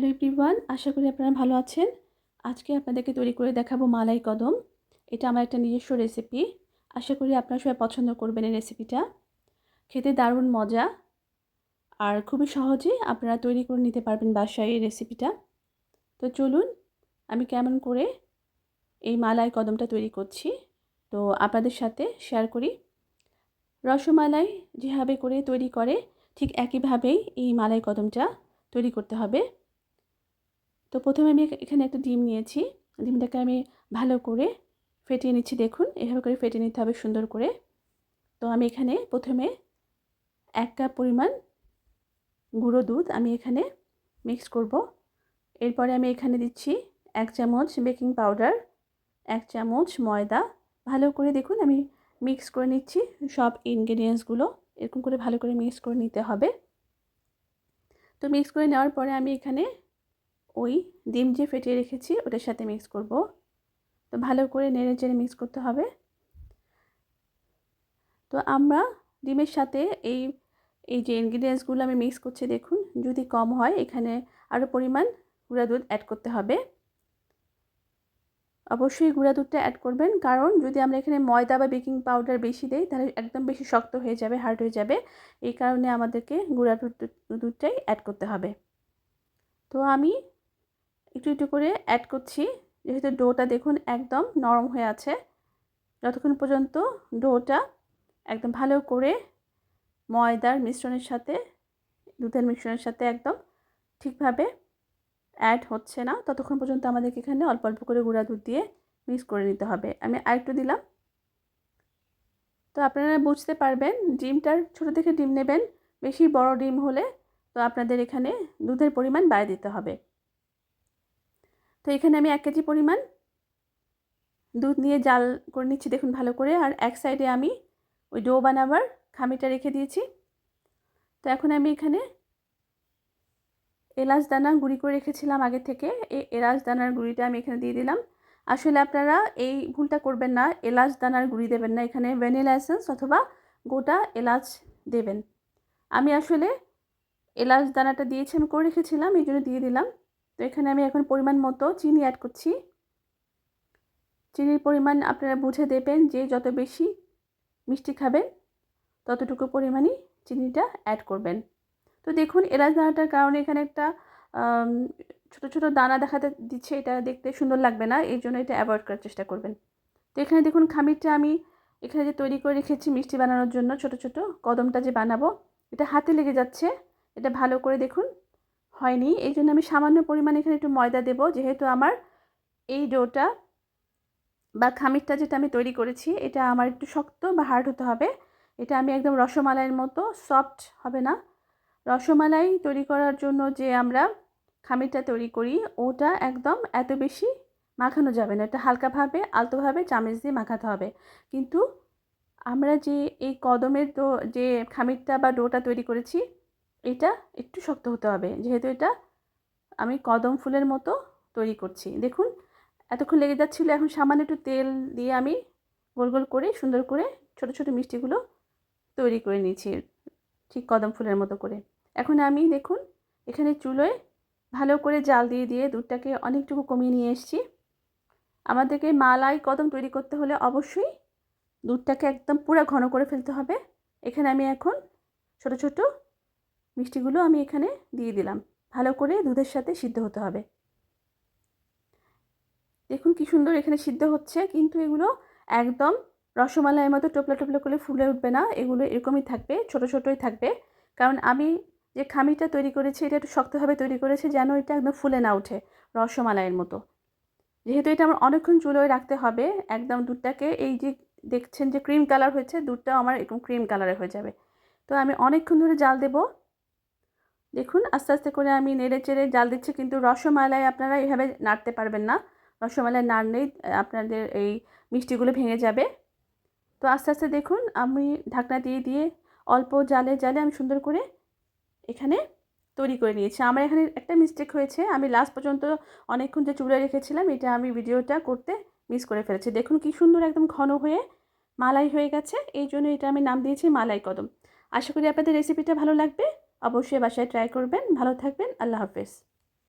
Hello everyone, আশা করি আপনারা ভালো আছেন। আজকে আপনাদেরকে তৈরি করে দেখাবো মালাই কদম। এটা আমার একটা নিজস্ব রেসিপি। আশা করি আপনারা সবাই পছন্দ করবেন এই রেসিপিটা। খেতে দারুণ মজা আর খুবই সহজে আপনারা তৈরি করে নিতে পারবেন বাসায় এই রেসিপিটা। তো চলুন আমি কেমন করে এই মালাই কদমটা তৈরি করছি তো আপনাদের সাথে শেয়ার করি। রসমালাই যেভাবে করে তৈরি করে ঠিক একইভাবেই এই মালাই কদমটা তৈরি করতে হবে। তো প্রথমে আমি এখানে একটা ডিম নিয়েছি। ডিমটাকে আমি ভালো করে ফেটিয়ে নিচ্ছি। দেখুন এভাবে করে ফেটিয়ে নিতে হবে সুন্দর করে। তো আমি এখানে প্রথমে 1 কাপ পরিমাণ গুঁড়ো দুধ আমি এখানে মিক্স করব। এরপরে আমি এখানে দিচ্ছি 1 চামচ বেকিং পাউডার, 1 চামচ ময়দা। ভালো করে দেখুন আমি মিক্স করে নিচ্ছি সব ইনগ্রেডিয়েন্টসগুলো। এরকম করে ভালো করে মিক্স করে নিতে হবে। তো মিক্স করে নেওয়ার পরে আমি এখানে ওই ডিম যে ফেটিয়ে রেখেছি ওটার সাথে মিক্স করব। তো ভালো করে নেড়ে চেড়ে মিক্স করতে হবে। তো আমরা ডিমের সাথে এই এই যে ইনগ্রিডিয়েন্টসগুলো আমি মিক্স করছি দেখুন, যদি কম হয় এখানে আরও পরিমাণ গুঁড়া দুধ অ্যাড করতে হবে। অবশ্যই গুঁড়া দুধটা অ্যাড করবেন, কারণ যদি আমরা এখানে ময়দা বা বেকিং পাউডার বেশি দেই তাহলে একদম বেশি শক্ত হয়ে যাবে, হার্ড হয়ে যাবে। এই কারণে আমাদেরকে গুঁড়া দুধটাই অ্যাড করতে হবে। তো আমি একটু একটু করে অ্যাড করছি, যেহেতু ডোটা দেখুন একদম নরম হয়ে আছে। যতক্ষণ পর্যন্ত ডোটা একদম ভালো করে ময়দার মিশ্রণের সাথে দুধের মিশ্রণের সাথে একদম ঠিকভাবে অ্যাড হচ্ছে না, ততক্ষণ পর্যন্ত আমাদেরকে এখানে অল্প অল্প করে গুঁড়া দুধ দিয়ে মিক্স করে নিতে হবে। আমি আরেকটু দিলাম। তো আপনারা বুঝতে পারবেন, ডিমটার ছোটো থেকে ডিম নেবেন, বেশি বড় ডিম হলে তো আপনাদের এখানে দুধের পরিমাণ বাড়িয়ে দিতে হবে। তো এখানে আমি 1 কেজি পরিমাণ দুধ নিয়ে জাল করে নিচ্ছি দেখুন ভালো করে। আর এক সাইডে আমি ওই ডো বানাবার খামিটা রেখে দিয়েছি। তো এখন আমি এখানে এলাচ দানা গুঁড়ি করে রেখেছিলাম আগে থেকে, এই এলাচ দানার গুঁড়িটা আমি এখানে দিয়ে দিলাম। আসলে আপনারা এই ভুলটা করবেন না, এলাচ দানার গুঁড়ি দেবেন না, এখানে ভ্যানিলা এসেন্স অথবা গোটা এলাচ দেবেন। আমি আসলে এলাচ দানাটা দিয়েছি, আমি করে রেখেছিলাম, এই জন্য দিয়ে দিলাম। তো এখানে আমি এখন পরিমাণ মতো চিনি অ্যাড করছি। চিনির পরিমাণ আপনারা বুঝে দেবেন, যে যত বেশি মিষ্টি খাবেন ততটুকু পরিমাণই চিনিটা অ্যাড করবেন। তো দেখুন এলাচ দানাটার কারণে এখানে একটা ছোটো ছোটো দানা দেখাতে দিচ্ছে, এটা দেখতে সুন্দর লাগবে না, এই জন্য এটা অ্যাভয়েড করার চেষ্টা করবেন। তো এখানে দেখুন খামিরটা আমি এখানে যে তৈরি করে রেখেছি মিষ্টি বানানোর জন্য, ছোটো ছোটো কদমটা যে বানাবো, এটা হাতে লেগে যাচ্ছে, এটা ভালো করে দেখুন হয়নি। এই জন্য আমি সামান্য পরিমাণে এখানে একটু ময়দা দেবো, যেহেতু আমার এই ডোটা বা খামিরটা যেটা আমি তৈরি করেছি এটা আমার একটু শক্ত বা হার্ড হতে হবে। এটা আমি একদম রসমালাইয়ের মতো সফট হবে না। রসমালাই তৈরি করার জন্য যে আমরা খামিরটা তৈরি করি ওটা একদম এত বেশি মাখানো যাবে না, এটা হালকাভাবে আলতোভাবে চামচ দিয়ে মাখাতে হবে। কিন্তু আমরা যে এই কদমের যে খামিরটা বা ডোটা তৈরি করেছি এটা একটু শক্ত হতে হবে, যেহেতু এটা আমি কদম ফুলের মতো তৈরি করছি। দেখুন এতক্ষণ লেগে যাচ্ছিলো, এখন সামান্য একটু তেল দিয়ে আমি গোল গোল করে সুন্দর করে ছোটো ছোটো মিষ্টিগুলো তৈরি করে নিয়েছি ঠিক কদম ফুলের মতো করে। এখন আমি দেখুন এখানে চুলোয় ভালো করে জাল দিয়ে দিয়ে দুধটাকে অনেকটুকু কমিয়ে নিয়ে এসেছি। আমাদেরকে মালাই কদম তৈরি করতে হলে অবশ্যই দুধটাকে একদম পুরো ঘন করে ফেলতে হবে। এখানে আমি এখন ছোট ছোট মিষ্টিগুলো আমি এখানে দিয়ে দিলাম, ভালো করে দুধের সাথে সিদ্ধ হতে হবে। দেখুন কি সুন্দর এখানে সিদ্ধ হচ্ছে, কিন্তু এগুলো একদম রসমালাইয়ের মতো টোপলা টোপলা করে ফুলে উঠবে না, এগুলো এরকমই থাকবে, ছোট ছোটই থাকবে। কারণ আমি যে খামিরটা তৈরি করেছি এটা একটু শক্তভাবে তৈরি করেছি, যেন এটা একদম ফুলে না ওঠে রসমালাইয়ের মতো। যেহেতু এটা আমার অনেকক্ষণ চুলোয় রাখতে হবে, একদম দুধটাকে এই যে দেখছেন যে ক্রিম কালার হয়েছে, দুধটাও আমার এরকম ক্রিম কালারের হয়ে যাবে। তো আমি অনেকক্ষণ ধরে জাল দেব। দেখুন আস্তে আস্তে করে আমি নেড়ে চেড়ে জাল দিচ্ছি, কিন্তু রসমালাই আপনারা এভাবে নাড়তে পারবেন না, রসমালাই নাড়লেই আপনাদের এই মিষ্টিগুলো ভেঙে যাবে। তো আস্তে আস্তে দেখুন আমি ঢাকনা দিয়ে দিয়ে অল্প জালে জালে আমি সুন্দর করে এখানে তৈরি করে নিয়েছি। আমার এখানে একটা মিস্টেক হয়েছে, আমি লাস্ট পর্যন্ত অনেকক্ষণ যে চুলায় রেখেছিলাম এটা আমি ভিডিওটা করতে মিস করে ফেলেছি। দেখুন কি সুন্দর একদম ঘন হয়ে মালাই হয়ে গেছে, এই জন্য এটা আমি নাম দিয়েছি মালাই কদম। আশা করি আপনাদের রেসিপিটা ভালো লাগবে, অবশ্যই বাসায় ট্রাই করবেন। ভালো থাকবেন, আল্লাহ হাফেজ।